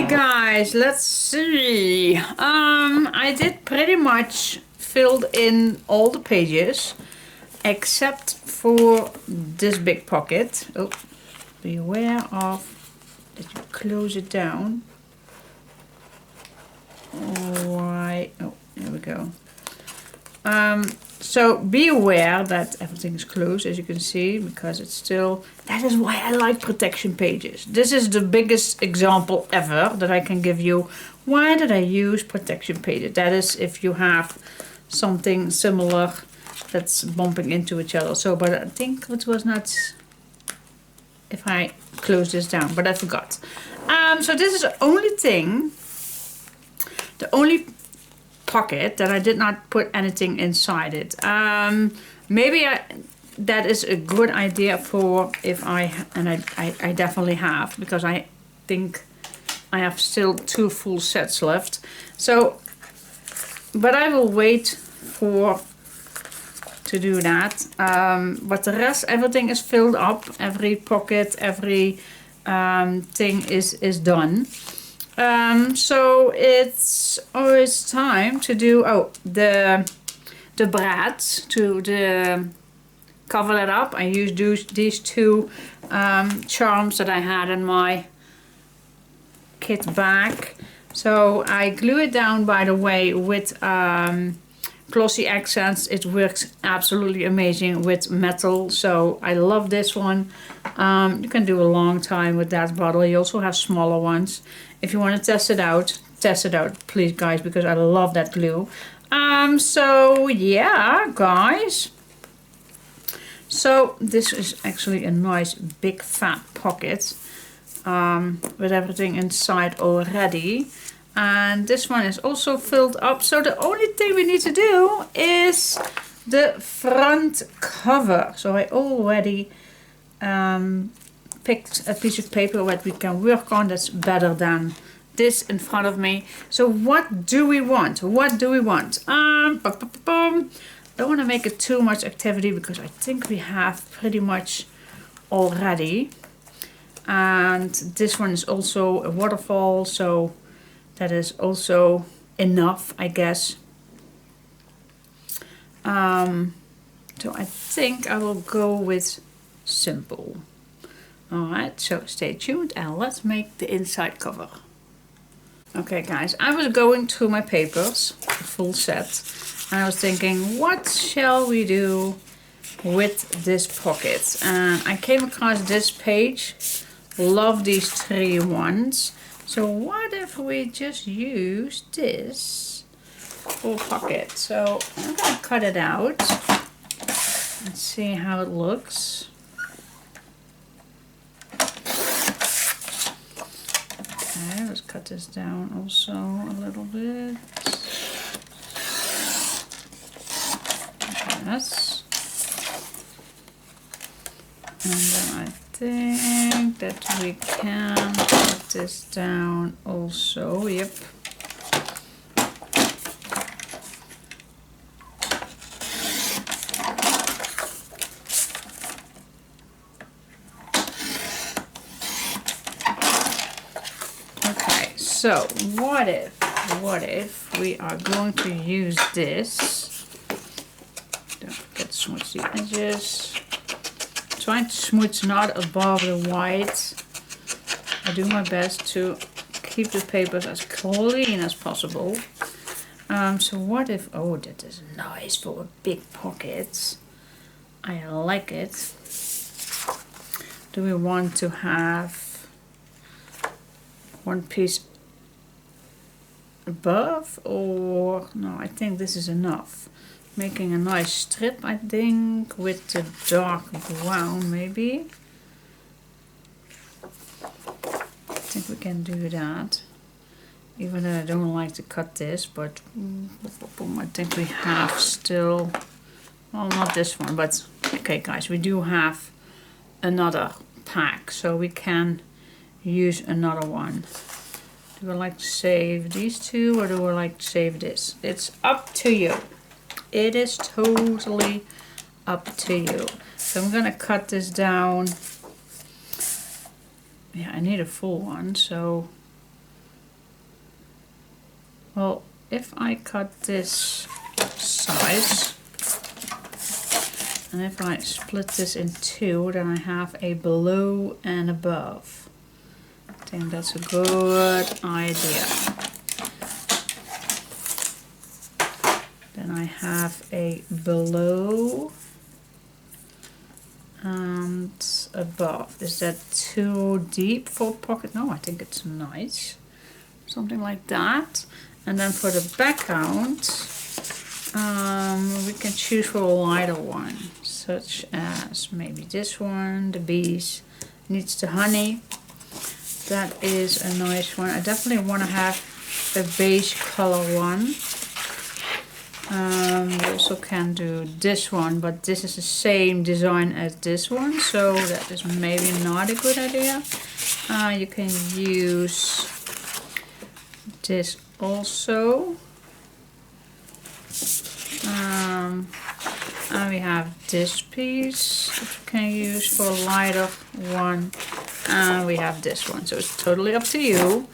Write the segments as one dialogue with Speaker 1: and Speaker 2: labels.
Speaker 1: guys, let's see. I did pretty much filled in all the pages except for this big pocket. Oh, be aware of that you close it down. Alright, oh, there we go. So be aware that everything is closed, as you can see, because it's still, that is why I like protection pages. This is the biggest example ever that I can give you. Why did I use protection pages? That is if you have something similar that's bumping into each other. So, but I think it was not, if I close this down, but I forgot. So this is the only thing, the only pocket that I did not put anything inside it. Maybe that is a good idea for if I definitely have, because I think I have still 2 full sets left. So, but I will wait to do that. But the rest, everything is filled up. Every pocket, every thing is done. So it's always time to do the brads to cover it up. I used these 2 charms that I had in my kit bag. So I glue it down, by the way, with glossy accents. It works absolutely amazing with metal, so I love this one. You can do a long time with that bottle. You also have smaller ones. If you want to test it out, please guys, because I love that glue. So yeah guys, so this is actually a nice big fat pocket with everything inside already. And this one is also filled up. So the only thing we need to do is the front cover. So I already picked a piece of paper that we can work on that's better than this in front of me. So what do we want? What do we want? Don't want to make it too much activity because I think we have pretty much already. And this one is also a waterfall, so that is also enough, I guess. So I think I will go with simple. Alright, so stay tuned and let's make the inside cover. Okay guys, I was going through my papers, the full set, and I was thinking, what shall we do with this pocket? And I came across this page. Love these 3 ones. So what if we just use this full pocket? So I'm gonna cut it out and see how it looks. Okay, let's cut this down also a little bit. Yes. And then I think that we can put this down also. Yep. Okay, so what if we are going to use this? Don't forget to smudge the edges. Trying to smudge not above the white. I do my best to keep the papers as clean as possible. So what if, oh, that is nice for a big pocket. I like it. Do we want to have one piece above, or no, I think this is enough. Making a nice strip, I think, with the dark brown maybe. I think we can do that. Even though I don't like to cut this, but I think we have still, well, not this one, but okay guys, we do have another pack, so we can use another one. Do I like to save these 2 or do I like to save this? It's up to you. It is totally up to you. So I'm gonna cut this down. Yeah, I need a full one, so Well, if I cut this size, and if I split this in two, then I have a below and above. I think that's a good idea. Then I have a below and above. Is that too deep for pocket? No, I think it's nice. Something like that. And then for the background, we can choose for a lighter one, such as maybe this one. The bees needs the honey. That is a nice one. I definitely want to have a beige color one. We also can do this one, but this is the same design as this one, so that is maybe not a good idea. You can use this also. And we have this piece that we can use for a lighter one, and we have this one. So it's totally up to you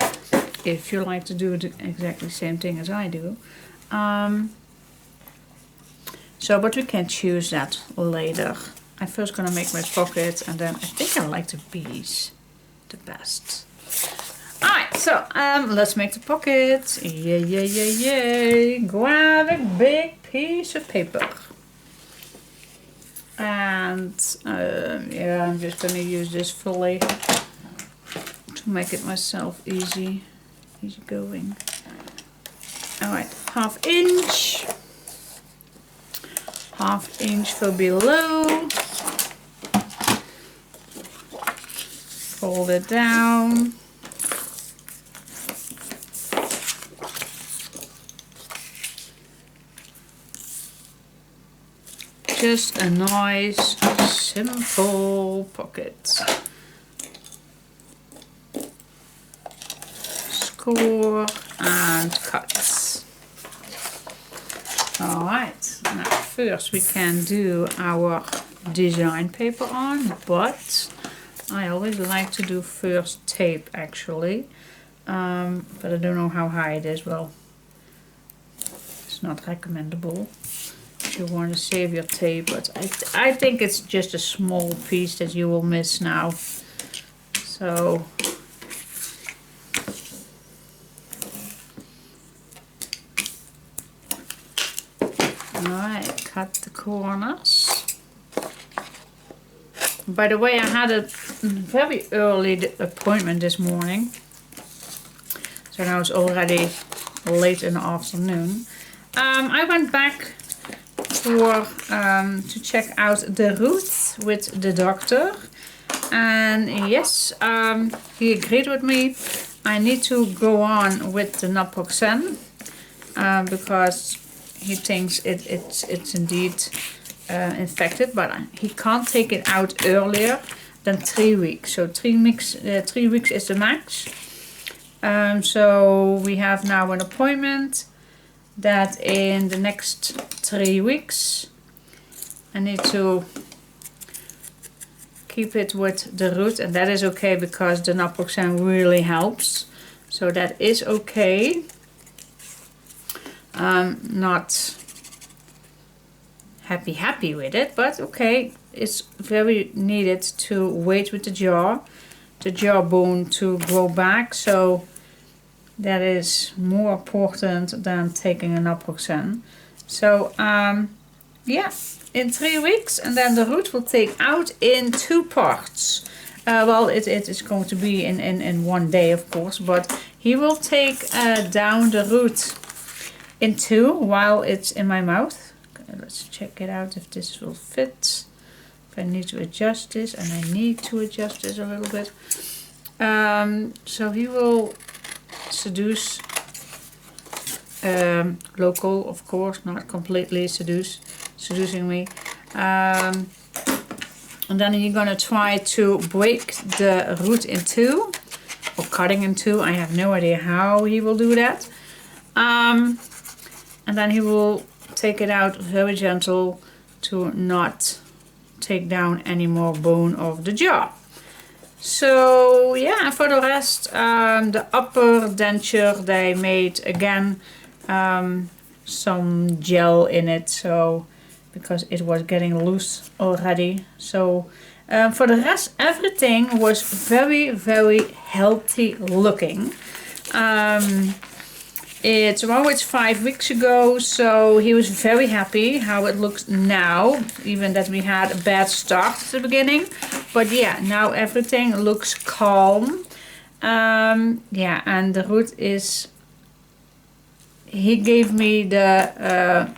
Speaker 1: if you like to do the exactly same thing as I do. But we can choose that later. I'm first gonna make my pocket, and then I think I like the bees the best. Alright, so let's make the pocket. Yay, yay, yay, yay. Grab a big piece of paper. And yeah, I'm just gonna use this fully to make it myself easy going. Alright, 1/2 inch. 1/2 inch for below. Fold it down. Just a nice, simple pocket. Score and cut. Alright, now first we can do our design paper on, but I always like to do first tape actually. But I don't know how high it is. Well, it's not recommendable. You want to save your tape, but I think it's just a small piece that you will miss now. So alright, cut the corners. By the way, I had a very early appointment this morning, so now it's already late in the afternoon. I went back to check out the roots with the doctor, and yes, he agreed with me. I need to go on with the naproxen because he thinks it's indeed infected, but he can't take it out earlier than 3 weeks. So 3 weeks is the max. So we have now an appointment that in the next 3 weeks I need to keep it with the root, and that is okay because the naproxen really helps. So that is okay. Not happy with it, but okay, it's very needed to wait with the jawbone to grow back, so that is more important than taking a naproxen. So yeah, in 3 weeks, and then the root will take out in 2 parts. Well, it is going to be in 1 day, of course, but he will take down the root in 2 while it's in my mouth. Okay, let's check it out if this will fit. If I need to adjust this, and I need to adjust this a little bit. So he will seduce local, of course, not completely seducing me. And then you're gonna try to break the root in 2, or cutting in 2. I have no idea how he will do that. And then he will take it out very gentle to not take down any more bone of the jaw. So yeah, for the rest, the upper denture they made again some gel in it, so because it was getting loose already. So for the rest, everything was very, very healthy looking. It's 5 weeks ago, so he was very happy how it looks now, even that we had a bad start at the beginning. But yeah, now everything looks calm. Yeah, and the root is, he gave me the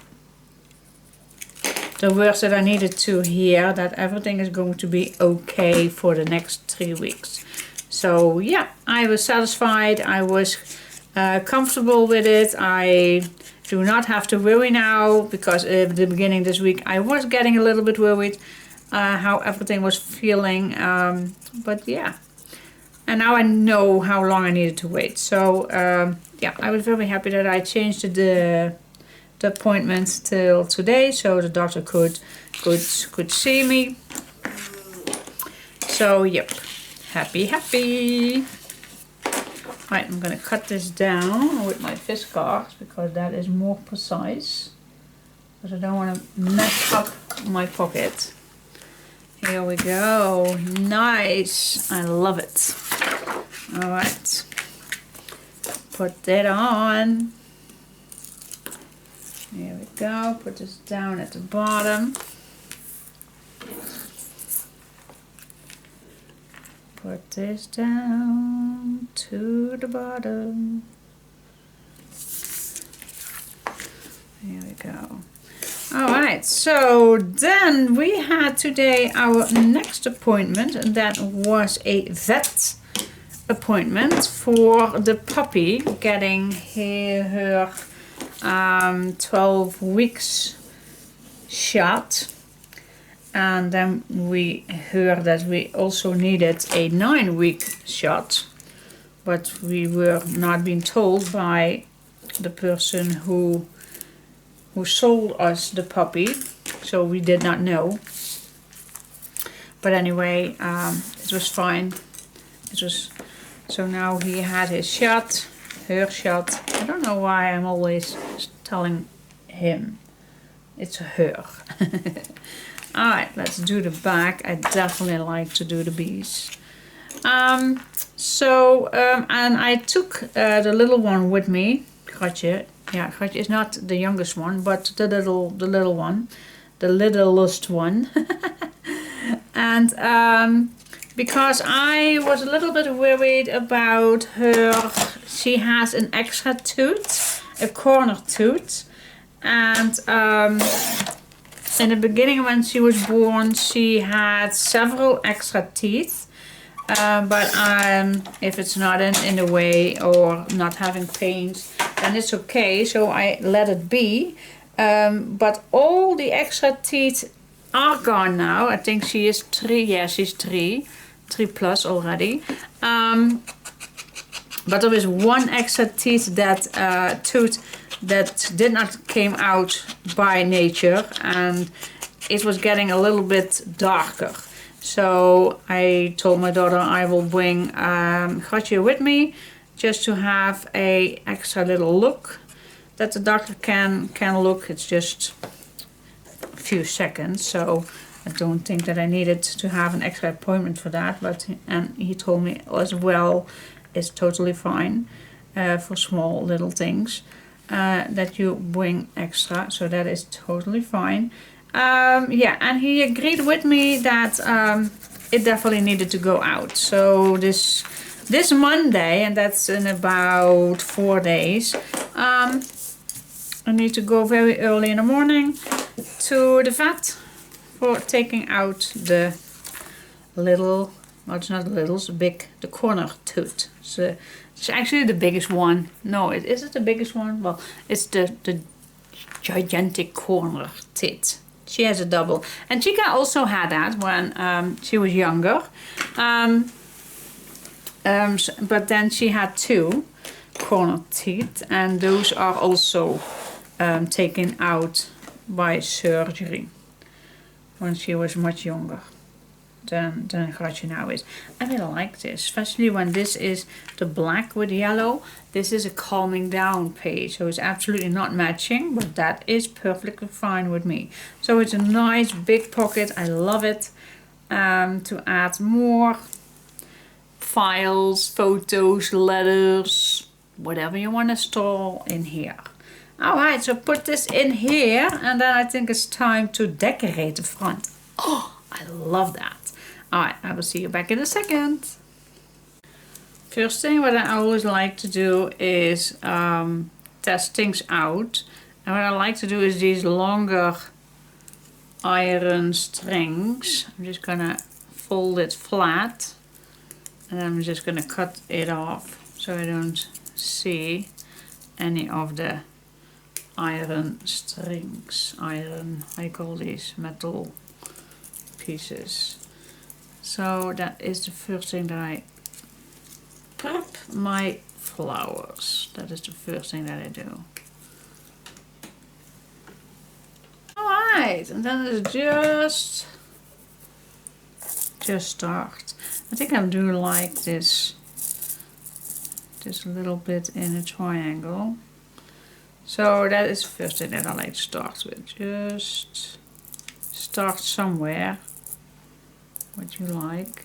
Speaker 1: words that I needed to hear, that everything is going to be okay for the next 3 weeks. So yeah, I was satisfied. I was comfortable with it. I do not have to worry now, because at the beginning this week I was getting a little bit worried how everything was feeling. But yeah, and now I know how long I needed to wait. So yeah, I was very happy that I changed the appointment till today, so the doctor could see me. So yep, happy. Right, I'm gonna cut this down with my fiskars, because that is more precise, because I don't want to mess up my pocket. Here we go. Nice, I love it. All right, put that on. Here we go, put this down at the bottom. Put this down to the bottom. Here we go. Alright, so then we had today our next appointment, and that was a vet appointment for the puppy, getting her 12 weeks shot. And then we heard that we also needed a 9-week shot, but we were not being told by the person who sold us the puppy, so we did not know. But anyway, it was fine. So now he had his shot, her shot. I don't know why I'm always telling him. It's a her. Alright, let's do the back. I definitely like to do the bees. And I took the little one with me, Gratje. Yeah, Gratje is not the youngest one, but the little one, the littlest one. And because I was a little bit worried about her, she has an extra tooth, a corner tooth, and in the beginning when she was born she had several extra teeth, but if it's not in the way or not having pains, then it's okay, so I let it be. But all the extra teeth are gone now. I think she is 3, yeah, she's 3 plus already. But there is one extra tooth that did not came out by nature, and it was getting a little bit darker. So I told my daughter I will bring Gratje with me, just to have a extra little look that the doctor can look. It's just a few seconds, so I don't think that I needed to have an extra appointment for that. And he told me as well, it's totally fine for small little things. That you bring extra, so that is totally fine. Yeah, and he agreed with me that it definitely needed to go out. So this Monday, and that's in about 4 days, I need to go very early in the morning to the vet for taking out the little, well, it's not little, it's big, the corner tooth. So it's actually the biggest one. No, is it the biggest one? Well, it's the gigantic corner teeth. She has a double. And Chica also had that when she was younger. But then she had 2 corner teeth, and those are also taken out by surgery when she was much younger. than Ratje is. I really like this, especially when this is the black with yellow. This is a calming down page, so it's absolutely not matching, but that is perfectly fine with me. So it's a nice big pocket. I love it. To add more files, photos, letters, whatever you want to store in here. Alright, so put this in here, and then I think it's time to decorate the front. Oh, I love that. Alright, I will see you back in a second. First thing what I always like to do is test things out. And what I like to do is these longer iron strings. I'm just gonna fold it flat. And I'm just gonna cut it off so I don't see any of the iron strings. I call these metal pieces. So that is the first thing that I prep my flowers. That is the first thing that I do. Alright, and then it's just start. I think I'm doing like this, just a little bit in a triangle. So that is the first thing that I like to start with. Just start somewhere, what you like.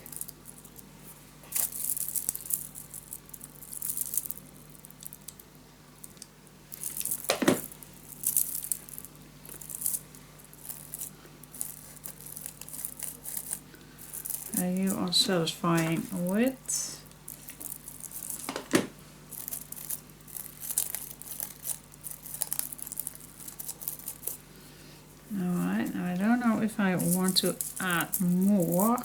Speaker 1: You are satisfying with. Alright, now I don't know if I want to add more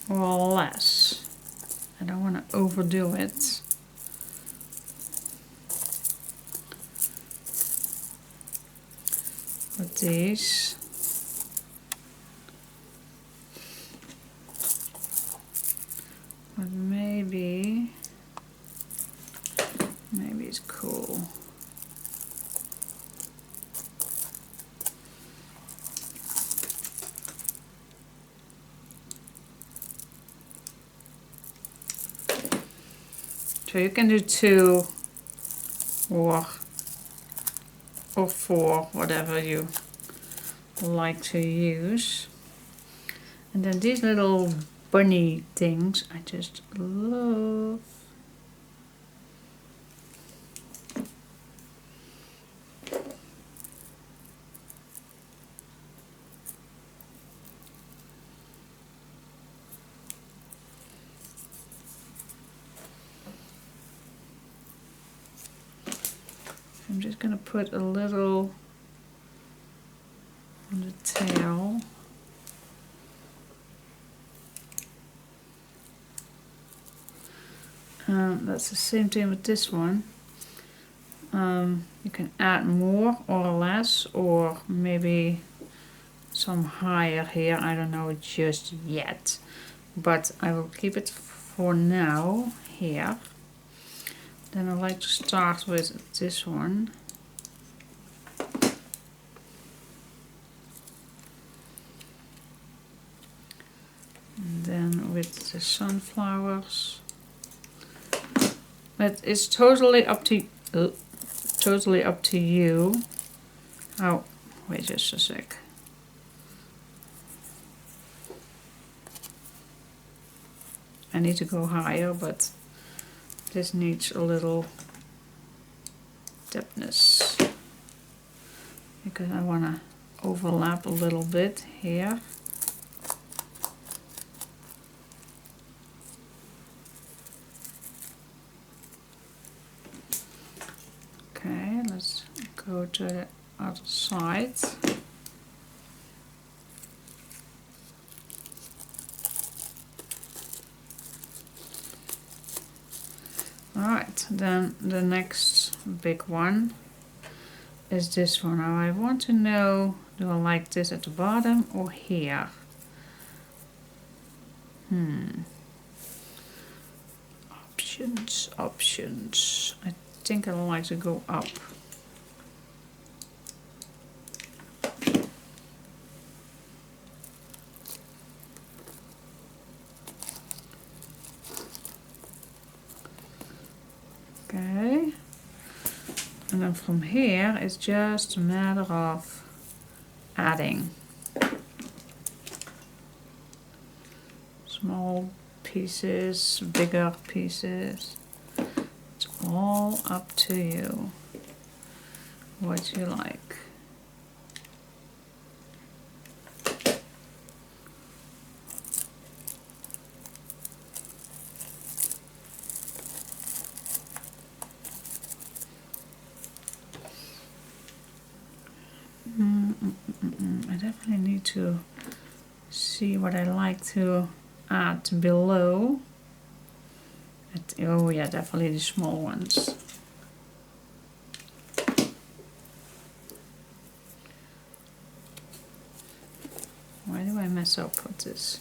Speaker 1: or less. I don't want to overdo it. With these. But maybe it's cool. So you can do 2 or 4, whatever you like to use. And then these little bunny things I just love. I'm just going to put a little on the tail. That's the same thing with this one. You can add more or less, or maybe some higher here. I don't know just yet, but I will keep it for now here. Then I like to start with this one. And then with the sunflowers. But it's totally up to you. Oh, wait just a sec. I need to go higher, but this needs a little depthness because I want to overlap a little bit here. Okay, let's go to the other side. Alright, then the next big one is this one. Now I want to know, do I like this at the bottom or here? Options. I think I like to go up. Okay. And then from here, it's just a matter of adding small pieces, bigger pieces. It's all up to you, what you like. I definitely need to see what I like to add below. Oh yeah, definitely the small ones. Why do I mess up with this?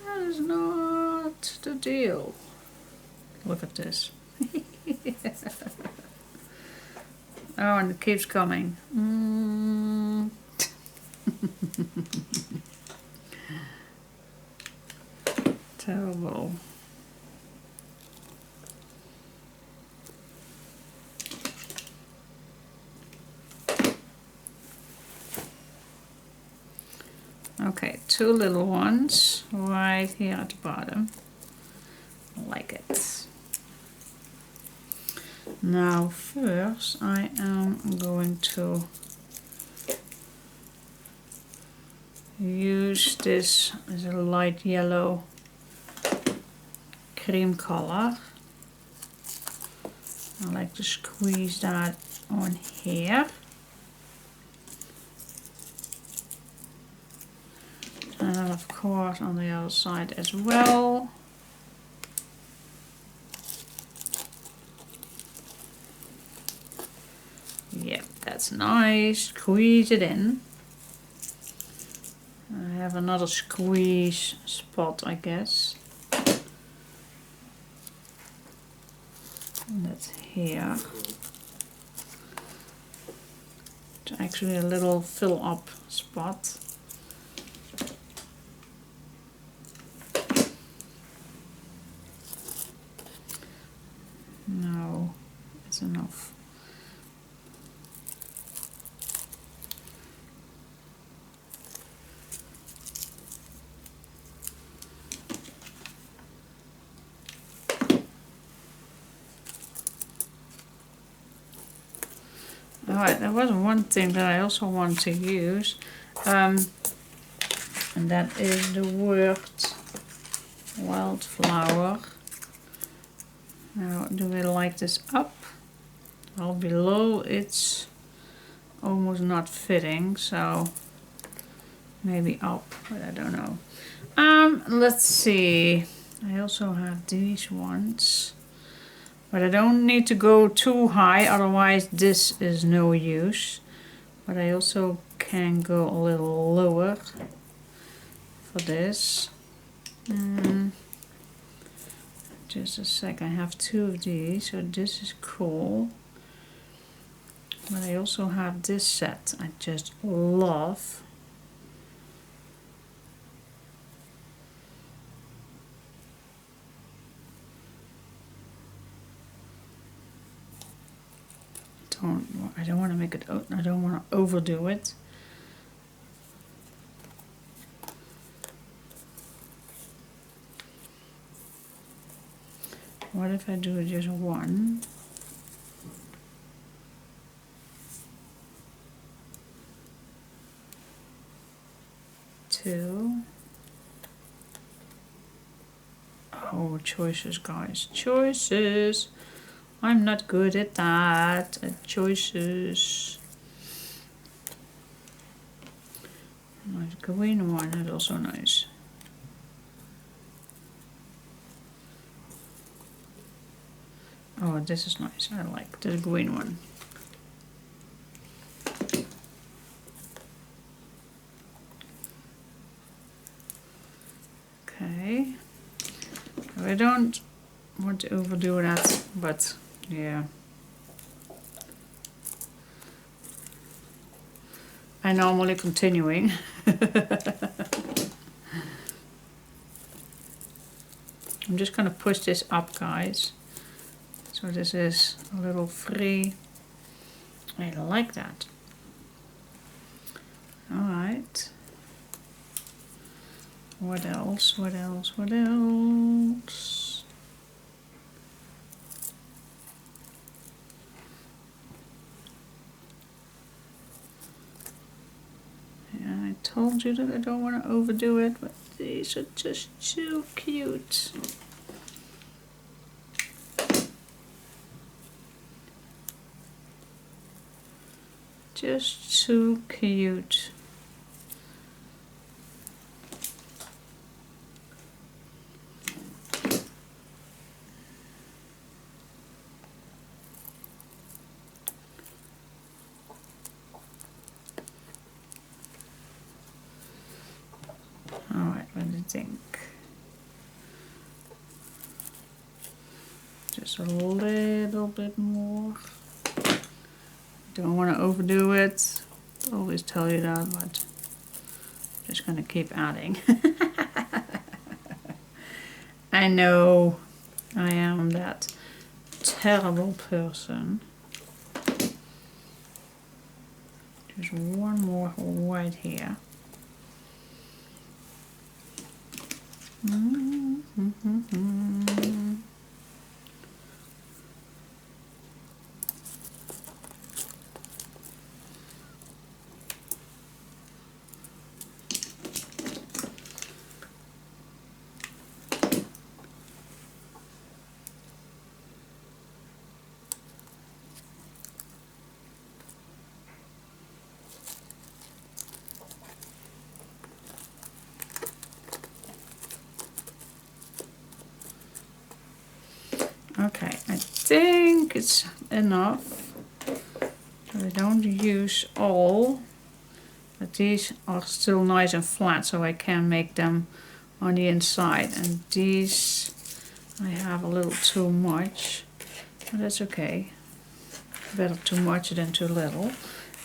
Speaker 1: That is not the deal. Look at this. Oh, and it keeps coming. Terrible. Okay, two little ones right here at the bottom. I like it. Now first I am going to use this as a light yellow cream color. I like to squeeze that on here. And then of course on the other side as well. Yep, that's nice. Squeeze it in. I have another squeeze spot, I guess. And that's here. It's actually a little fill up spot. No, it's enough. Alright, there was one thing that I also want to use, and that is the word Wildflower. Now, do we like this up? Well, below it's almost not fitting, so maybe up, but I don't know. Let's see. I also have these ones. But I don't need to go too high, otherwise this is no use. But I also can go a little lower for this. Just a sec, I have two of these, so this is cool. But I also have this set I just love. I don't want to make it, I don't want to overdo it. What if I do just one? Two. Oh, choices, guys. Choices. I'm not good at that. At choices. Nice green one is also nice. Oh, this is nice. I like the green one. Okay. I don't want to overdo that, but yeah. I'm normally continuing. I'm just gonna push this up, guys, so So this is a little free. I like that. Alright. What else? What else? What else? Yeah, I told you that I don't want to overdo it, but these are just too cute. Just too cute. Alright, what do you think? Just a little bit more. Don't want to overdo it. I always tell you that, but I'm just going to keep adding. I know I am that terrible person. Just one more white here. Okay, I think it's enough. I don't use all, but these are still nice and flat, so I can make them on the inside. And these I have a little too much, but that's okay. Better too much than too little.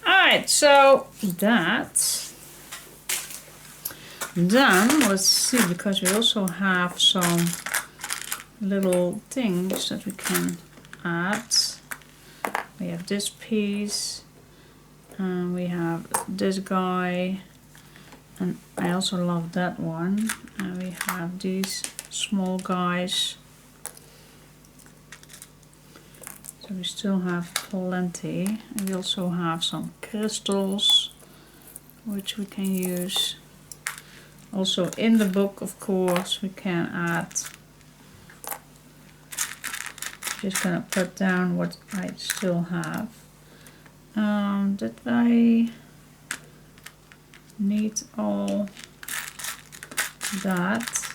Speaker 1: Alright, so that's done. Let's see, because we also have some little things that we can add. We have this piece, and we have this guy, and I also love that one, and we have these small guys. So we still have plenty, and we also have some crystals which we can use. Also in the book, of course, we can add. Just gonna put down what I still have. Did I need all that?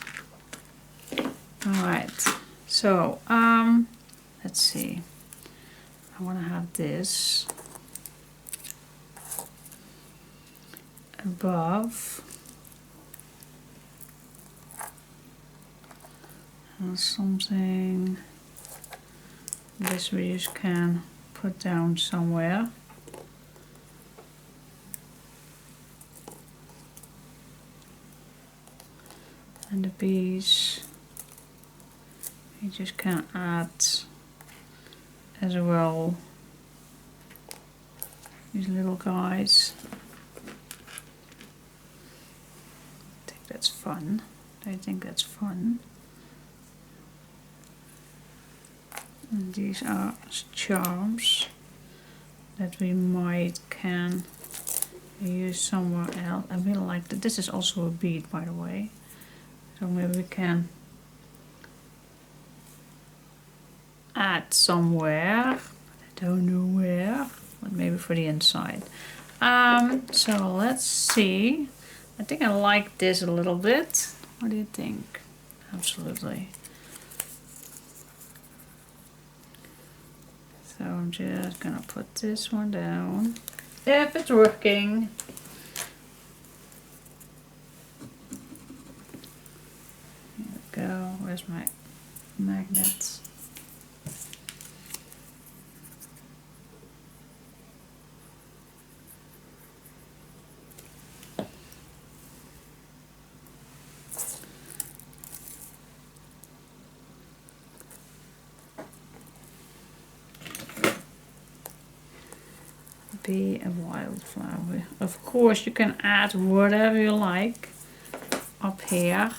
Speaker 1: Alright, so let's see. I want to have this above. And something. This we just can put down somewhere. And the bees, you just can add as well. These little guys. I think that's fun. I think that's fun. And these are charms that we can use somewhere else. I really like that. This is also a bead, by the way. So maybe we can add somewhere. I don't know where, but maybe for the inside. So let's see. I think I like this a little bit. What do you think? Absolutely. So I'm just gonna put this one down. If it's working. Here we go. Where's my magnets? be a wildflower. Of course you can add whatever you like up here.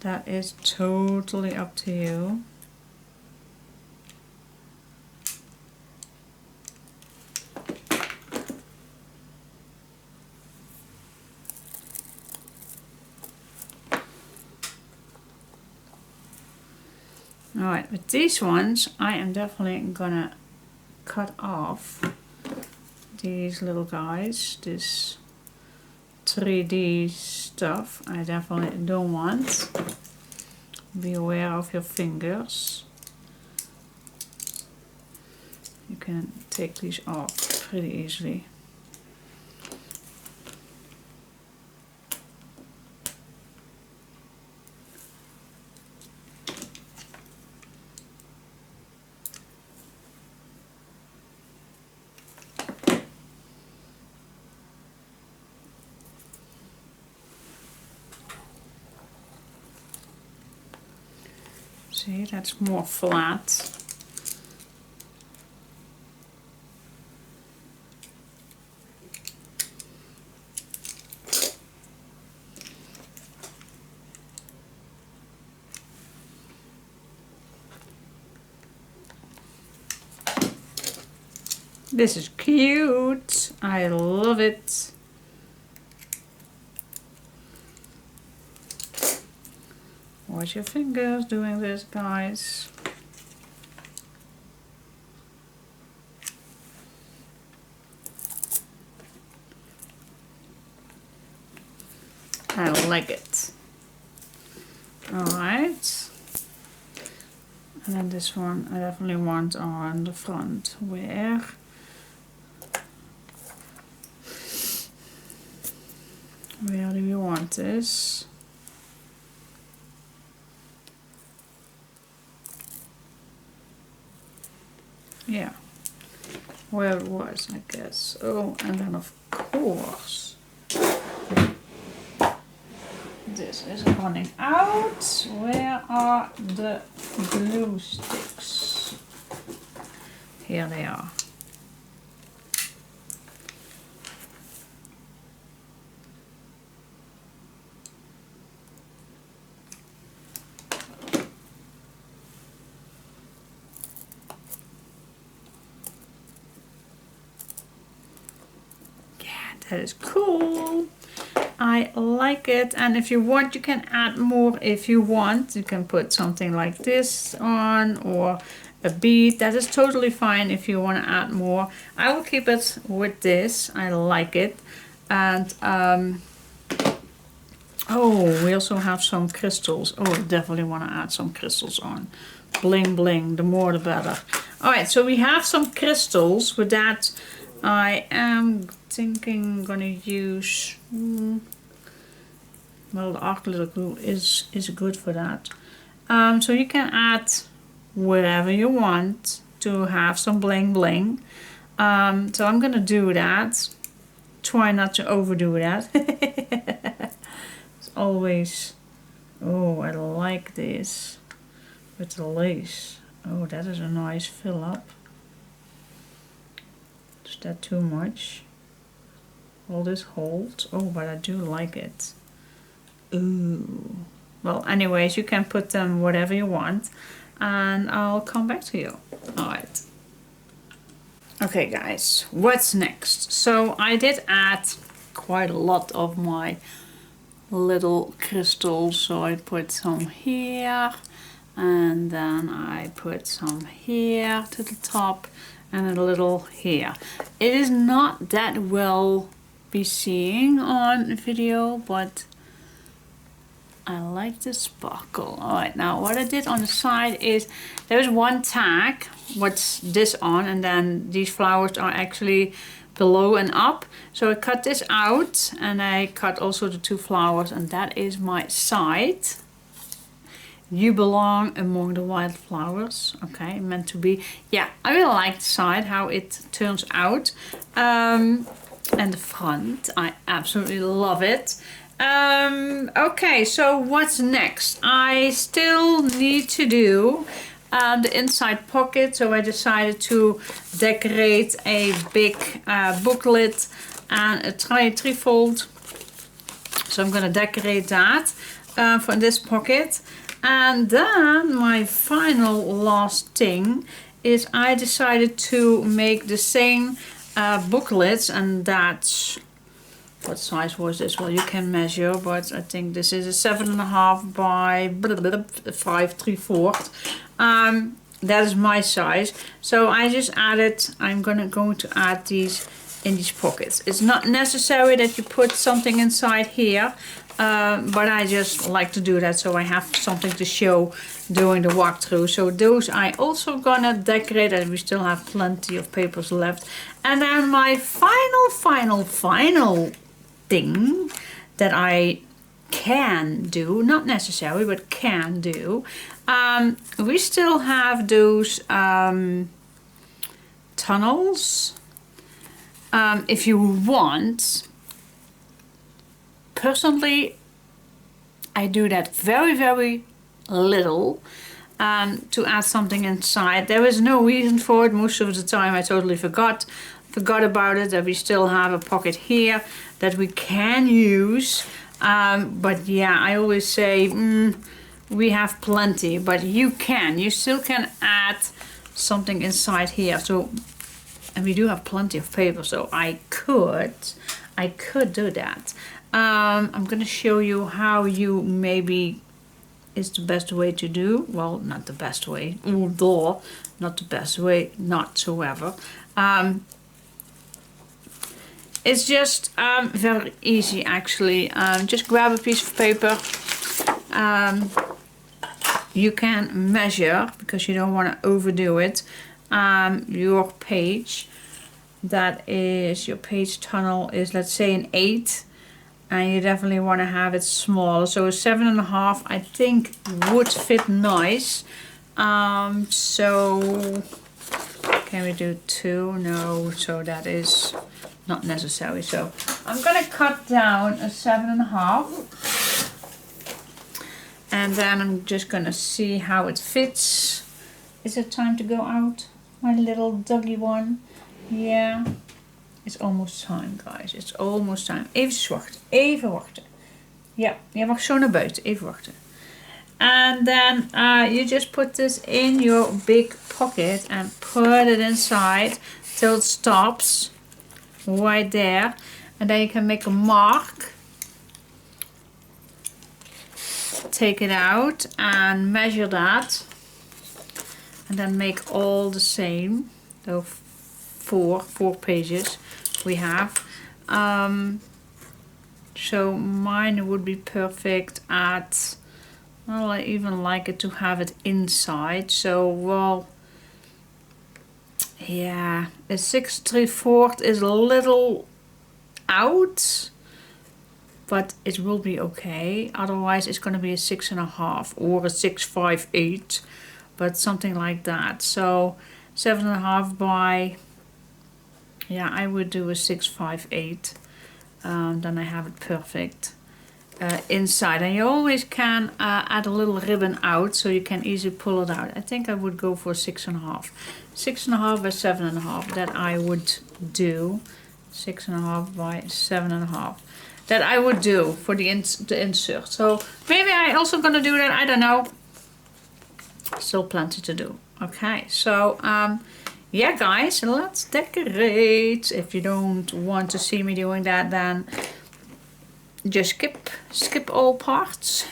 Speaker 1: That is totally up to you. Alright, with these ones I am definitely gonna cut off these little guys, this 3D stuff. I definitely don't want. Be aware of your fingers. You can take these off pretty easily. See, that's more flat. This is cute. I love it. Watch your fingers doing this, guys. I like it. Alright. And then this one I definitely want on the front. Where do we want this? Yeah, where it was, I guess. Oh, and then of course, this is running out. Where are the glue sticks? Here they are. That is cool. I like it. And if you want, you can add more if you want. You can put something like this on or a bead. That is totally fine if you want to add more. I will keep it with this. I like it. And oh, we also have some crystals. Oh, I definitely want to add some crystals on. Bling bling, the more the better. Alright, so we have some crystals. With that, I am thinking I'm gonna use well, the acrylic glue is good for that. So you can add whatever you want to have some bling bling. So I'm gonna do that. Try not to overdo that. It's always, oh, I like this with the lace. Oh, that is a nice fill up. Is that too much? All this holds. Oh, but I do like it. Ooh. Well, anyways, you can put them whatever you want, and I'll come back to you. Alright. Okay, guys, what's next? So I did add quite a lot of my little crystals. So I put some here, and then I put some here to the top, and a little here. It is not that well be seeing on video, but I like the sparkle. Alright, now what I did on the side is there's one tag, what's this on, and then these flowers are actually below and up. So I cut this out, and I cut also the two flowers, and that is my side. You belong among the wildflowers. Okay, meant to be. Yeah, I really like the side, how it turns out. And the front, I absolutely love it. Okay, so what's next? I still need to do the inside pocket. So I decided to decorate a big booklet and a trifold. So I'm going to decorate that for this pocket. And then my final last thing is I decided to make the same booklets, and that's, what size was this? Well, you can measure, but I think this is a 7.5 by 5 3/4. That is my size. So I just added, I'm going to add these in these pockets. It's not necessary that you put something inside here, but I just like to do that so I have something to show during the walkthrough. So those I also gonna decorate, and we still have plenty of papers left. And then my final thing that I can do, not necessary, but can do. We still have those tunnels. If you want. Personally, I do that very little to add something inside. There is no reason for it. Most of the time I totally forgot about it, that we still have a pocket here that we can use. But yeah, I always say we have plenty, but you still can add something inside here. So, and we do have plenty of paper, so I could do that. I'm gonna show you how you maybe is the best way to do. Well, not the best way. Not the best way, not so ever. It's just very easy actually. Just grab a piece of paper. You can measure, because you don't want to overdo it, your page. That is, your page tunnel is, let's say, an 8. And you definitely want to have it smaller. So a 7.5 I think would fit nice. So can we do 2? No, so that is not necessary. So I'm gonna cut down a 7.5. And then I'm just gonna see how it fits. Is it time to go out, my little doggy one? Yeah. It's almost time, guys. It's almost time. Even wachten. Ja, je mag zo naar buiten. Even wachten. And then you just put this in your big pocket and put it inside till it stops right there. And then you can make a mark. Take it out and measure that. And then make all the same. So four pages we have. So mine would be perfect at, well, I even like it to have it inside. So, well, yeah, a 6 3/4 is a little out, but it will be okay. Otherwise it's going to be a 6.5 or a 6.58, but something like that. So 7.5 by, yeah, I would do a 6.58. Then I have it perfect inside. And you always can add a little ribbon out, so you can easily pull it out. I think I would go for 6.5. 6.5 by 7.5 that I would do. 6.5 by 7.5 that I would do for the insert. So maybe I also gonna do that, I don't know. Still plenty to do. Okay, so yeah, guys, let's decorate. If you don't want to see me doing that, then just skip all parts.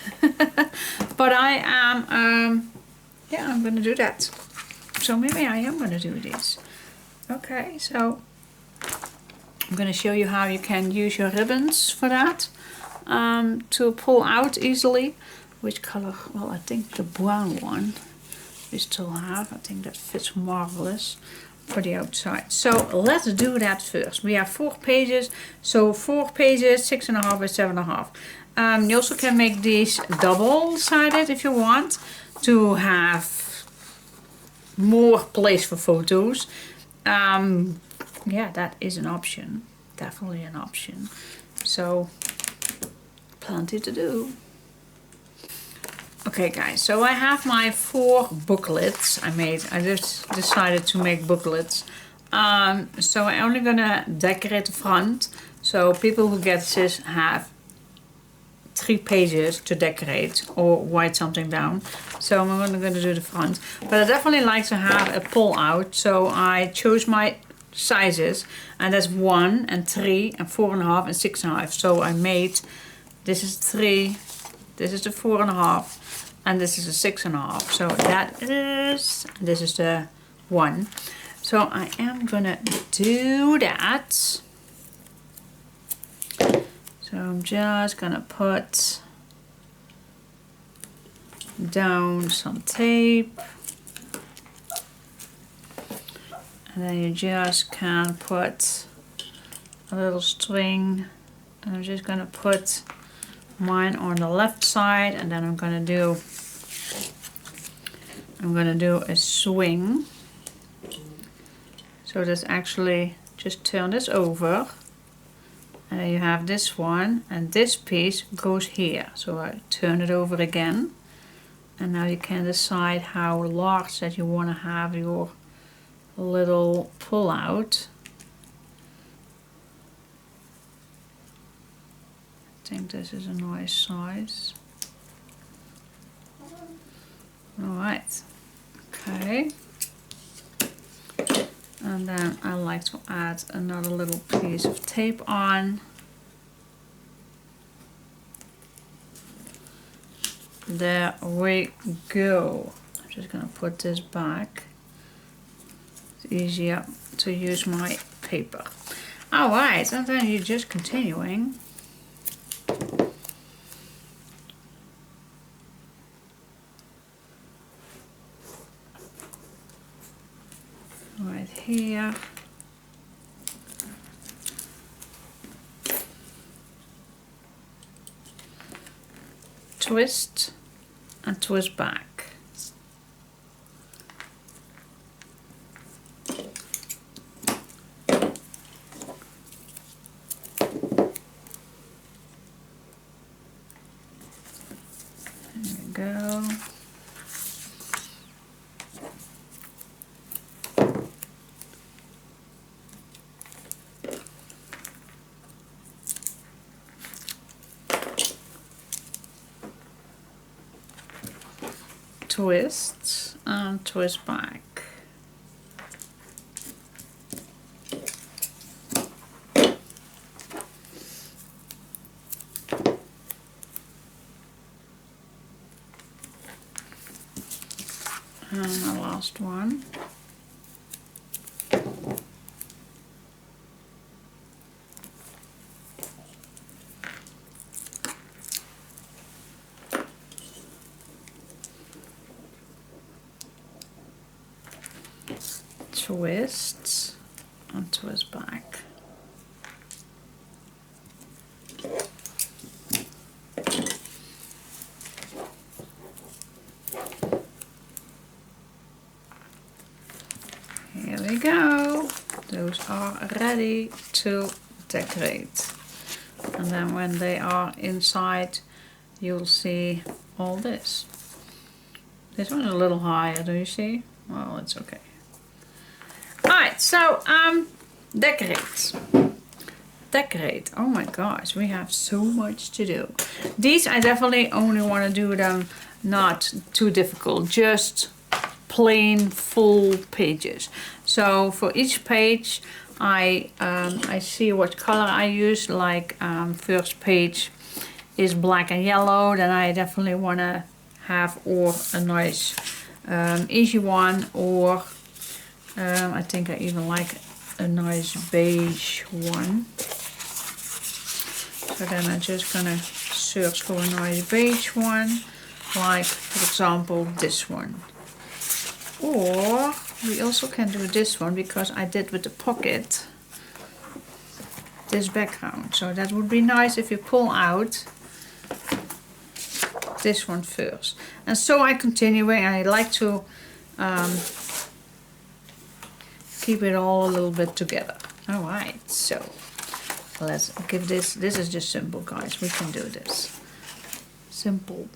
Speaker 1: But I am, yeah, I'm gonna do that. So maybe I am gonna do this. Okay, so I'm gonna show you how you can use your ribbons for that, to pull out easily. Which color? Well, I think the brown one we still have. I think that fits marvelous for the outside. So let's do that first. We have 4 pages, so 4 pages, 6.5 by 7.5. You also can make these double-sided if you want to have more place for photos. Yeah, that is an option, definitely an option. So plenty to do. Okay guys, so I have my 4 booklets I made. I just decided to make booklets. So I'm only gonna decorate the front. So people who get this have 3 pages to decorate or write something down. So I'm only gonna do the front. But I definitely like to have a pull out. So I chose my sizes, and that's 1 and 3 and 4.5 and 6.5. So I made, this is 3, this is the 4.5. And this is a 6.5, so that is, this is the 1. So I am gonna do that. So I'm just gonna put down some tape. And then you just can put a little string. And I'm just gonna put mine on the left side, and then I'm gonna do a swing. So that's actually, just turn this over, and then you have this one, and this piece goes here. So I turn it over again, and now you can decide how large that you want to have your little pull out. I think this is a nice size. Alright, okay. And then I like to add another little piece of tape on. There we go. I'm just gonna put this back. It's easier to use my paper. Alright, and then you're just continuing. Right here. Twist and twist back. There we go. Twist and twist back. And the last one. Twist and twist back. Here we go. Those are ready to decorate. And then when they are inside, you'll see all this. This one is a little higher, do you see? Well, it's okay. Alright, so decorate. Decorate. Oh my gosh, we have so much to do. These I definitely only want to do them not too difficult, just plain full pages. So for each page I see what color I use, like first page is black and yellow, then I definitely want to have or a nice easy one, or I think I even like a nice beige one. So then I'm just gonna search for a nice beige one, like for example this one. Or we also can do this one, because I did with the pocket this background. So that would be nice if you pull out this one first. And so I continuing. I like to keep it all a little bit together. Alright, so let's give this is just simple, guys. We can do this. Simple.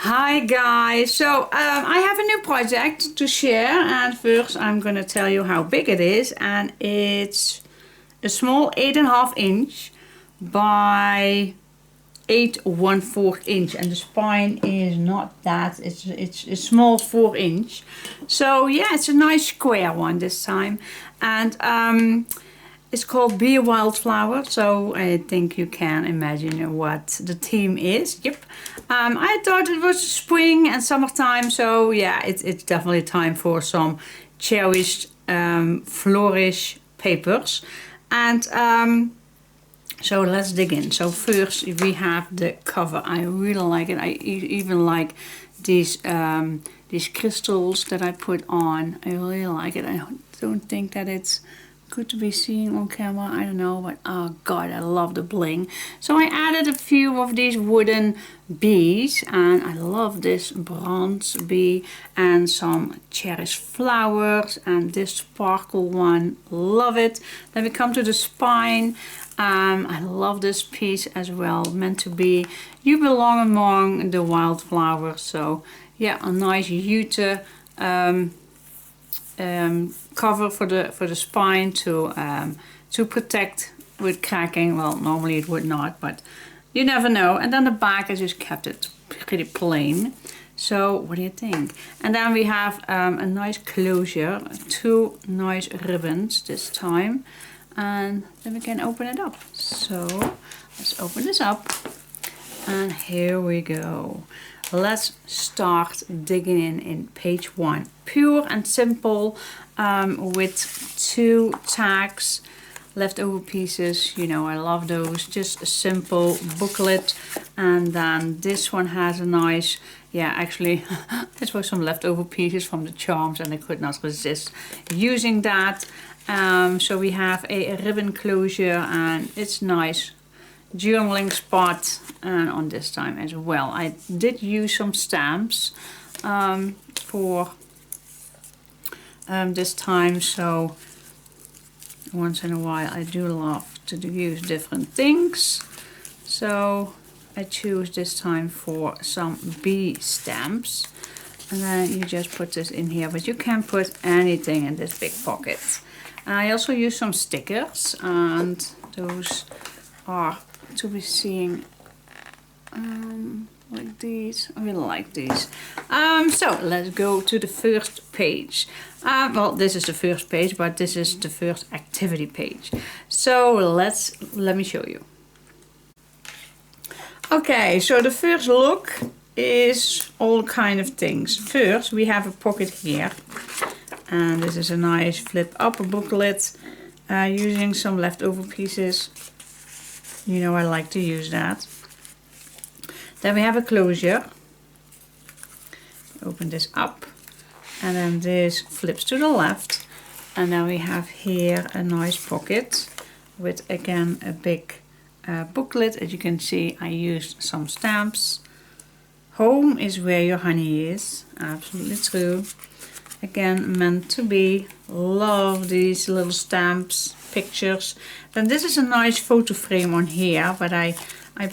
Speaker 1: Hi guys, so I have a new project to share, and first I'm gonna tell you how big it is, and it's a small 8.5 inch by 8 1/4 inch, and the spine is not that, it's a small 4 inch. So yeah, it's a nice square one this time, and it's called Be a Wildflower, so I think you can imagine what the theme is. Yep. I thought it was spring and summertime, so yeah, it's definitely time for some cherished flourish papers. And so let's dig in. So first we have the cover. I really like it. I even like these crystals that I put on. I really like it. I don't think that it's good to be seen on camera, I don't know, but oh god, I love the bling. So I added a few of these wooden bees, and I love this bronze bee and some cherished flowers, and this sparkle one, love it. Then we come to the spine. I love this piece as well, meant to be you belong among the wildflowers. So yeah, a nice jute cover for the spine to protect with cracking. Well, normally it would not, but you never know. And then the back, I just kept it pretty plain. So what do you think? And then we have a nice closure, 2 nice ribbons this time, and then we can open it up. So let's open this up, and here we go. Let's start digging in page 1. Pure and simple, with 2 tags, leftover pieces. You know, I love those. Just a simple booklet. And then this one has a nice, yeah, actually, this was some leftover pieces from the charms, and I could not resist using that. So we have a ribbon closure, and it's nice. Journaling spot, and on this time as well. I did use some stamps for this time, so once in a while I do love to use different things. So I choose this time for some bee stamps, and then you just put this in here, but you can put anything in this big pocket. I also use some stickers, and those are to be seeing like these. I really like these. So let's go to the first page. Well, this is the first page, but this is the first activity page. So let me show you. Okay, so the first look is all kind of things. First we have a pocket here, and this is a nice flip up booklet using some leftover pieces. You know, I like to use that. Then we have a closure. Open this up, and then this flips to the left, and then we have here a nice pocket with again a big booklet. As you can see, I used some stamps. Home is where your honey is. Absolutely true. Again, meant to be. Love these little stamps, pictures. Then this is a nice photo frame on here, but I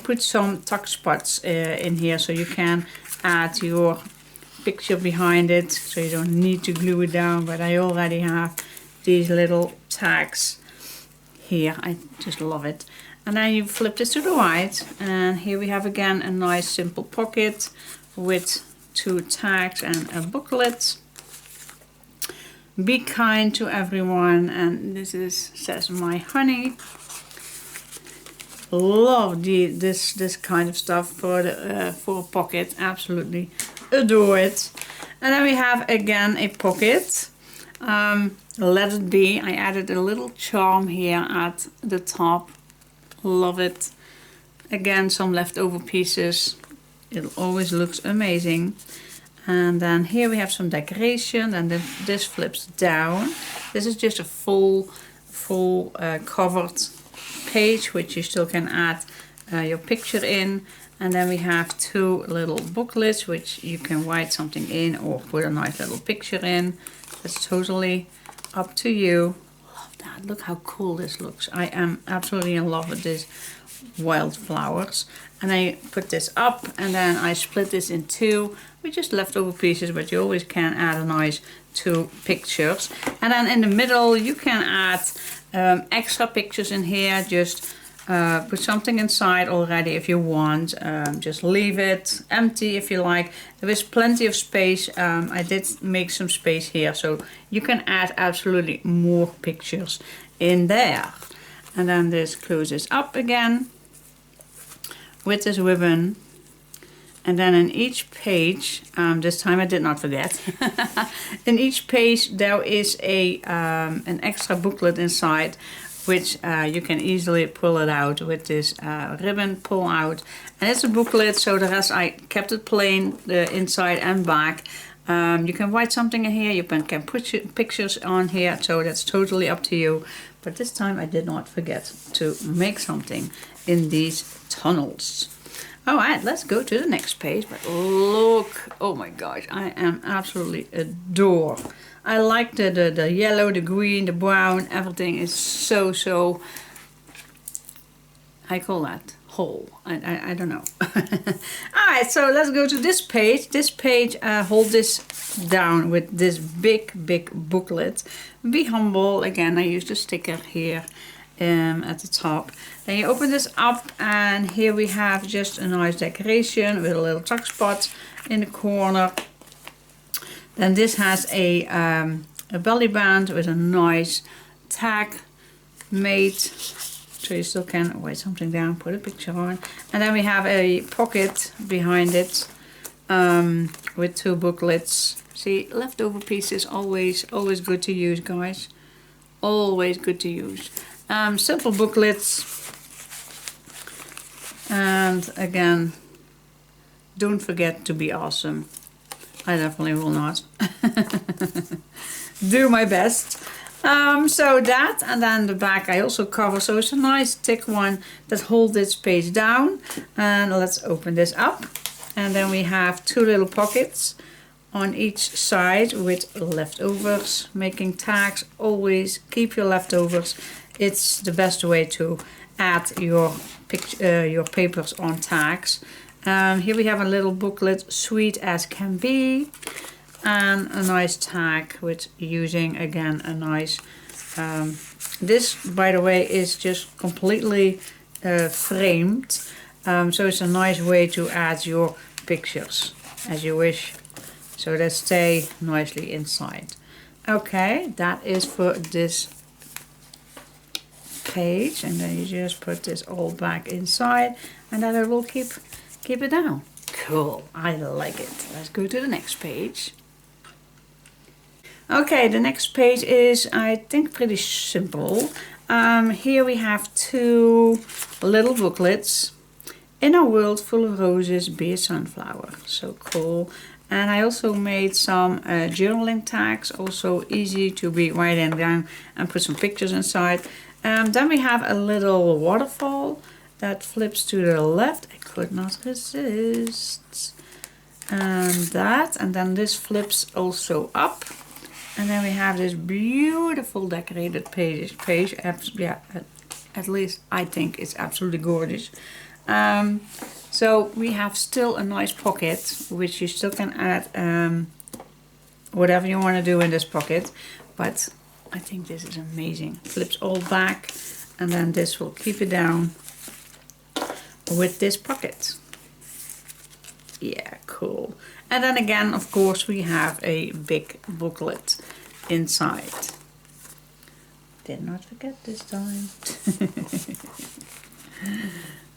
Speaker 1: put some tuck spots in here, so you can add your picture behind it, so you don't need to glue it down. But I already have these little tags here. I just love it. And then you flip this to the right, and here we have again a nice simple pocket with 2 tags and a booklet. Be kind to everyone, and this says my honey. Love this kind of stuff for a pocket. Absolutely adore it. And then we have again a pocket. Let it be. I added a little charm here at the top. Love it. Again, some leftover pieces. It always looks amazing. And then here we have some decoration, and then this flips down. This is just a full covered page, which you still can add your picture in. And then we have 2 little booklets, which you can write something in or put a nice little picture in. That's totally up to you. Love that. Look how cool this looks. I am absolutely in love with this wildflowers. And I put this up, and then I split this in 2 with just leftover pieces, but you always can add a nice 2 pictures. And then in the middle you can add extra pictures in here. Just put something inside already if you want. Just leave it empty if you like. There is plenty of space. I did make some space here, so you can add absolutely more pictures in there. And then this closes up again with this ribbon. And then in each page, this time I did not forget, in each page there is an extra booklet inside, which you can easily pull it out with this ribbon pull out. And it's a booklet, so the rest I kept it plain, the inside and back. You can write something in here, you can put pictures on here, so that's totally up to you. But this time I did not forget to make something in these tunnels. Alright, let's go to the next page. But look, oh my gosh, I am absolutely adore. I like the yellow, the green, the brown, everything is so, I call that whole. I don't know. Alright, so let's go to this page. This page, hold this down with this big booklet. Be humble. Again, I used a sticker here at the top. Then you open this up, and here we have just a nice decoration with a little tuck spot in the corner. Then this has a belly band with a nice tag made, so you still can write something down, put a picture on. And then we have a pocket behind it with 2 booklets. See, leftover pieces always good to use, guys. Always good to use. Simple booklets. And again, don't forget to be awesome. I definitely will not. Do my best. So that, and then the back I also cover, so it's a nice thick one that holds this page down. And let's open this up, and then we have 2 little pockets on each side with leftovers. Making tags, always keep your leftovers. It's the best way to add your papers on tags. Here we have a little booklet, sweet as can be, and a nice tag with using again a nice, this by the way is just completely framed, so it's a nice way to add your pictures as you wish, so they stay nicely inside. Okay, that is for this page, and then you just put this all back inside, and then it will keep it down. Cool, I like it. Let's go to the next page. Okay, the next page is, I think, pretty simple. Here we have 2 little booklets. In a world full of roses, be a sunflower. So cool. And I also made some journaling tags, also easy to be writing down and put some pictures inside. Then we have a little waterfall that flips to the left. I could not resist. And that, and then this flips also up. And then we have this beautiful decorated page. Yeah, at least I think it's absolutely gorgeous. So we have still a nice pocket, which you still can add whatever you want to do in this pocket. But I think this is amazing. Flips all back, and then this will keep it down with this pocket. Yeah, cool. And then again, of course, we have a big booklet inside. Did not forget this time.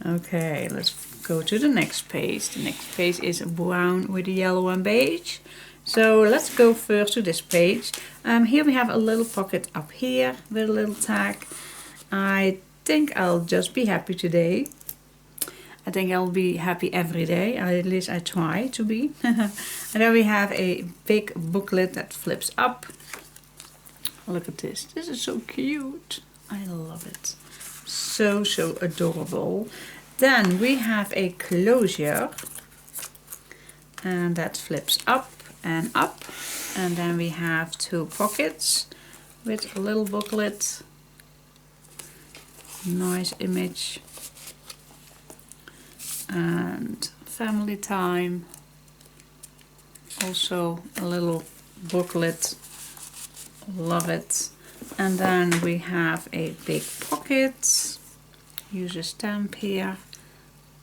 Speaker 1: Okay, let's go to the next page. The next page is brown with yellow and beige. So let's go first to this page. Here we have a little pocket up here with a little tag. I think I'll just be happy today. I think I'll be happy every day, at least I try to be. And then we have a big booklet that flips up. Look at this. This is so cute. I love it. So, so adorable. Then we have a closure. And that flips up and up. And then we have two pockets with a little booklet. Nice image. And family time. Also a little booklet. Love it. And then we have a big pocket. Use a stamp here.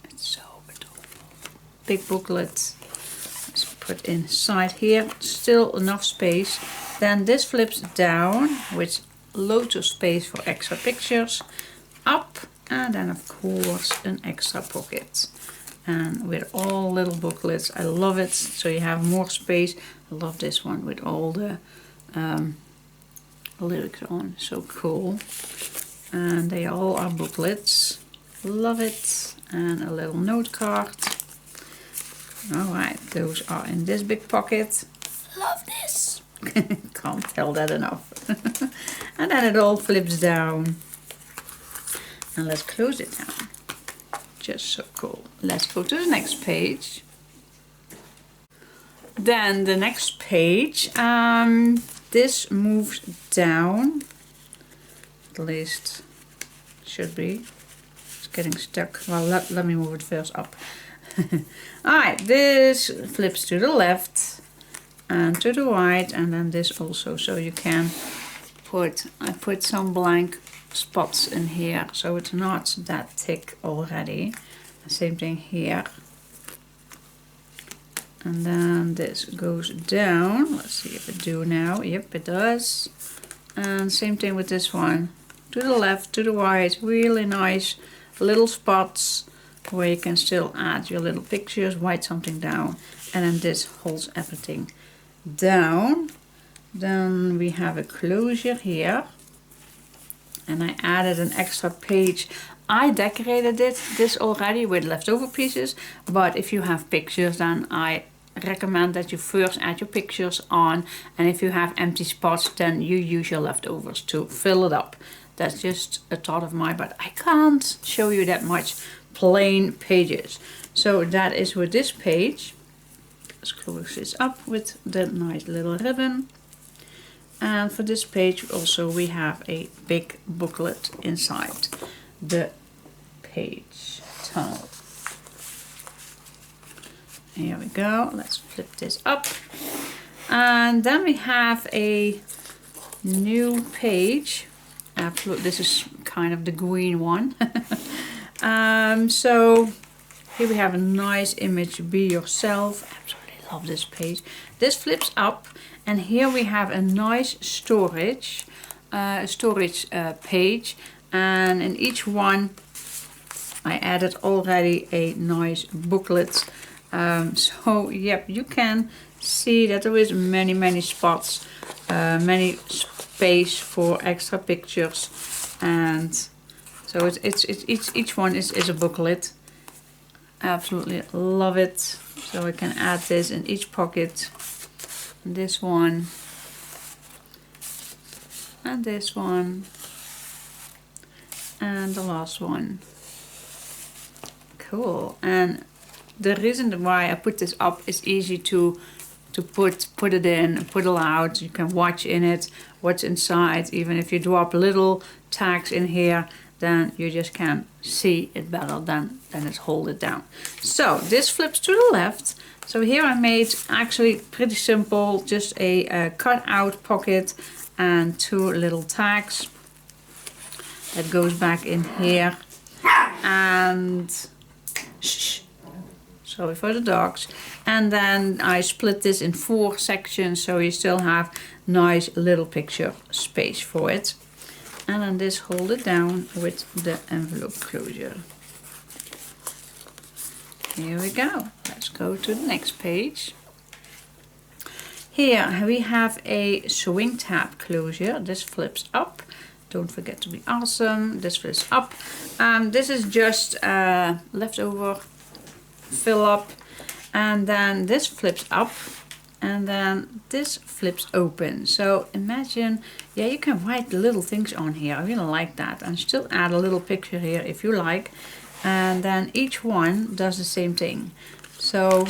Speaker 1: It's so adorable. Big booklet. Let's put inside here. Still enough space. Then this flips down with loads of space for extra pictures. Up. And then of course an extra pocket. And with all little booklets. I love it. So you have more space. I love this one with all the lyrics on. So cool. And they all are booklets. Love it. And a little note card. Alright, those are in this big pocket. Love this. Can't tell that enough. And then it all flips down. And let's close it down. Just so cool. Let's go to the next page. Then the next page, this moves down. At least it should be. It's getting stuck. Well, let me move it first up. Alright, this flips to the left and to the right, and then this also. So you can I put some blank spots in here, so it's not that thick already. The same thing here. And then this goes down. Let's see if it do now. Yep, it does. And same thing with this one. To the left, to the right. Really nice little spots where you can still add your little pictures, write something down. And then this holds everything down. Then we have a closure here. And I added an extra page. I decorated this already with leftover pieces, but if you have pictures, then I recommend that you first add your pictures on, and if you have empty spots, then you use your leftovers to fill it up. That's just a thought of mine, but I can't show you that much plain pages. So that is with this page. Let's close this up with the nice little ribbon. And for this page also we have a big booklet inside the page tunnel. Here we go. Let's flip this up. And then we have a new page. Absolutely, this is kind of the green one. So here we have a nice image, Be Yourself. Absolutely love this page. This flips up, and here we have a nice storage page, and in each one I added already a nice booklet. So yep, you can see that there is many spots, many space for extra pictures, and so it's each one is a booklet. Absolutely love it. So I can add this in each pocket. This one and this one and the last one. Cool. And the reason why I put this up is easy to put it in, put it out. You can watch in it what's inside. Even if you drop little tags in here, then you just can see it better than it hold it down. So this flips to the left. So here I made actually pretty simple, just a cut out pocket and 2 little tags that goes back in here. And shh, sorry for the dogs. And then I split this in 4 sections, so you still have nice little picture space for it. And then this hold it down with the envelope closure. Here we go. Let's go to the next page. Here we have a swing tab closure. This flips up. Don't forget to be awesome. This flips up. This is just leftover fill up. And then this flips up. And then this flips open. So imagine, yeah, you can write the little things on here. I really like that. And still add a little picture here if you like. And then each one does the same thing. So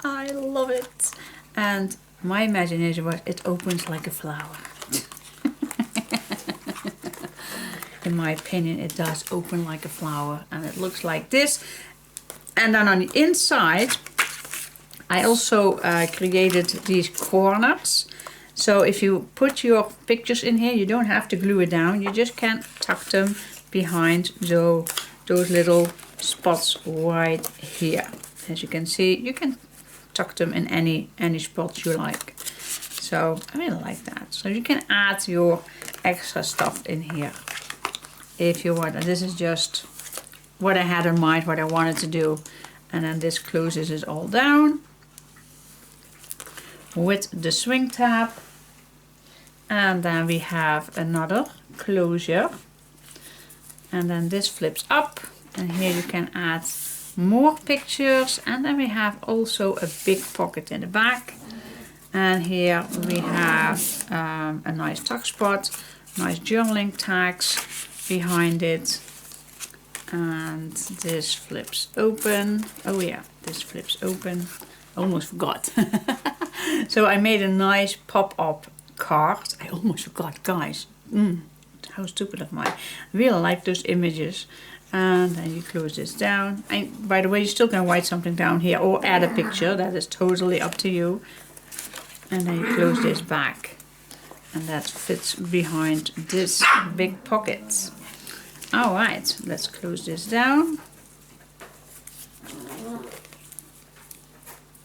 Speaker 1: I love it. And my imagination was it opens like a flower. In my opinion, it does open like a flower. And it looks like this. And then on the inside, I also created these corners. So if you put your pictures in here, you don't have to glue it down. You just can tuck them behind those little spots right here. As you can see, you can tuck them in any spots you like. So I really like that. So you can add your extra stuff in here if you want. And this is just what I had in mind, what I wanted to do. And then this closes it all down with the swing tab. And then we have another closure. And then this flips up. And here you can add more pictures. And then we have also a big pocket in the back. And here we have a nice tuck spot, nice journaling tags behind it. And this flips open. Oh yeah, this flips open. Almost forgot. So I made a nice pop-up card. I almost forgot, guys. How stupid of mine. I really like those images. And then you close this down. And by the way, you still can write something down here or add a picture. That is totally up to you. And then you close this back. And that fits behind this big pocket. Alright, let's close this down.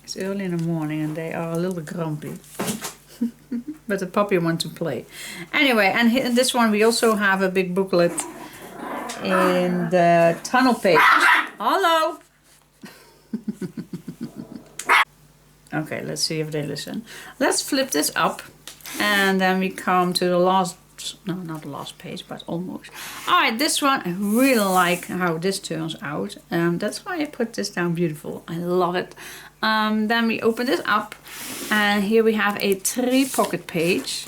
Speaker 1: It's early in the morning and they are a little bit grumpy. But the puppy wants to play. Anyway, and in this one we also have a big booklet in the tunnel page. Hello! Okay, let's see if they listen. Let's flip this up and then we come to the last, no, not the last page, but almost. Alright, this one, I really like how this turns out. That's why I put this down beautiful. I love it. Then we open this up and here we have a 3-pocket page.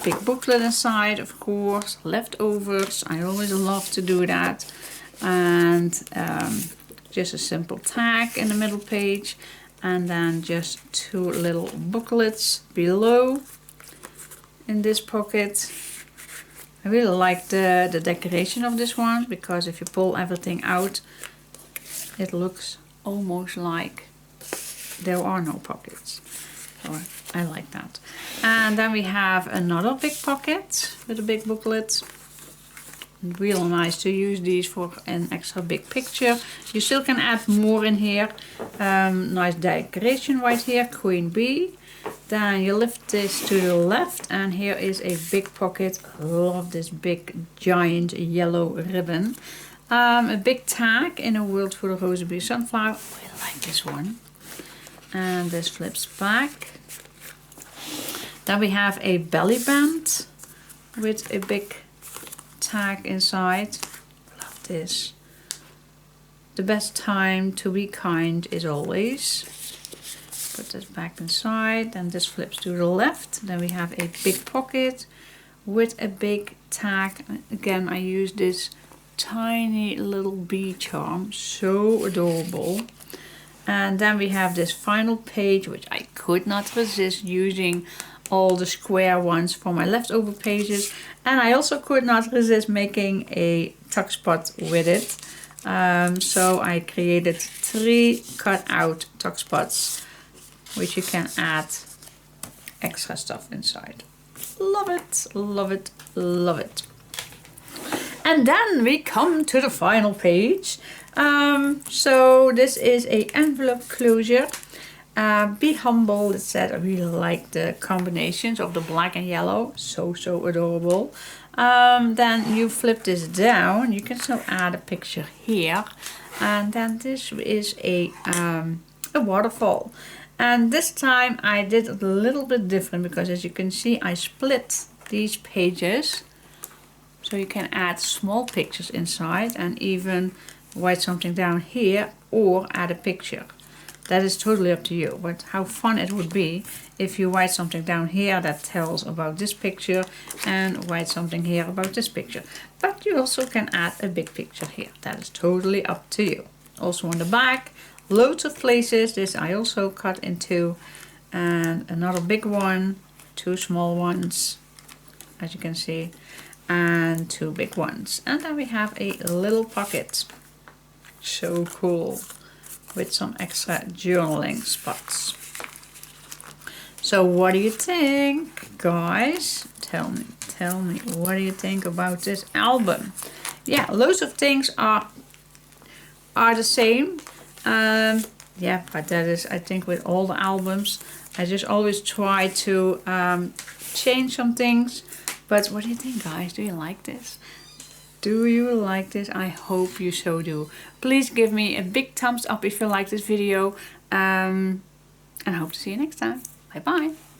Speaker 1: Big booklet inside, of course, leftovers. I always love to do that. And just a simple tag in the middle page. And then just 2 little booklets below in this pocket. I really like the decoration of this one, because if you pull everything out, it looks almost like there are no pockets. So I like that. And then we have another big pocket with a big booklet. Real nice to use these for an extra big picture. You still can add more in here. Nice decoration right here, queen bee. Then you lift this to the left and here is a big pocket. I love this big giant yellow ribbon. A big tag in a world full of rosy sunflower. I really like this one. And this flips back. Then we have a belly band with a big tag inside. Love this. The best time to be kind is always. Put this back inside, and this flips to the left. Then we have a big pocket with a big tag. Again, I use this tiny little bee charm, so adorable. And then we have this final page, which I could not resist using all the square ones for my leftover pages. And I also could not resist making a tuck spot with it. So I created 3 cut out tuck spots, which you can add extra stuff inside. Love it, love it, love it. And then we come to the final page. So this is a envelope closure. Be humble, it said. I really like the combinations of the black and yellow. So adorable. Then you flip this down. You can still add a picture here. And then this is a waterfall. And this time I did it a little bit different because, as you can see, I split these pages. So you can add small pictures inside and even write something down here or add a picture. That is totally up to you, but how fun it would be if you write something down here that tells about this picture and write something here about this picture. But you also can add a big picture here. That is totally up to you. Also on the back, loads of places. This I also cut in two, and another big one, two small ones, as you can see, and two big ones. And then we have a little pocket. So cool. With some extra journaling spots. So what do you think, guys? Tell me, what do you think about this album? Yeah, loads of things are the same. Yeah, but that is, I think, with all the albums, I just always try to change some things. But what do you think, guys? Do you like this? Do you like this? I hope you so do. Please give me a big thumbs up if you like this video. And I hope to see you next time. Bye bye.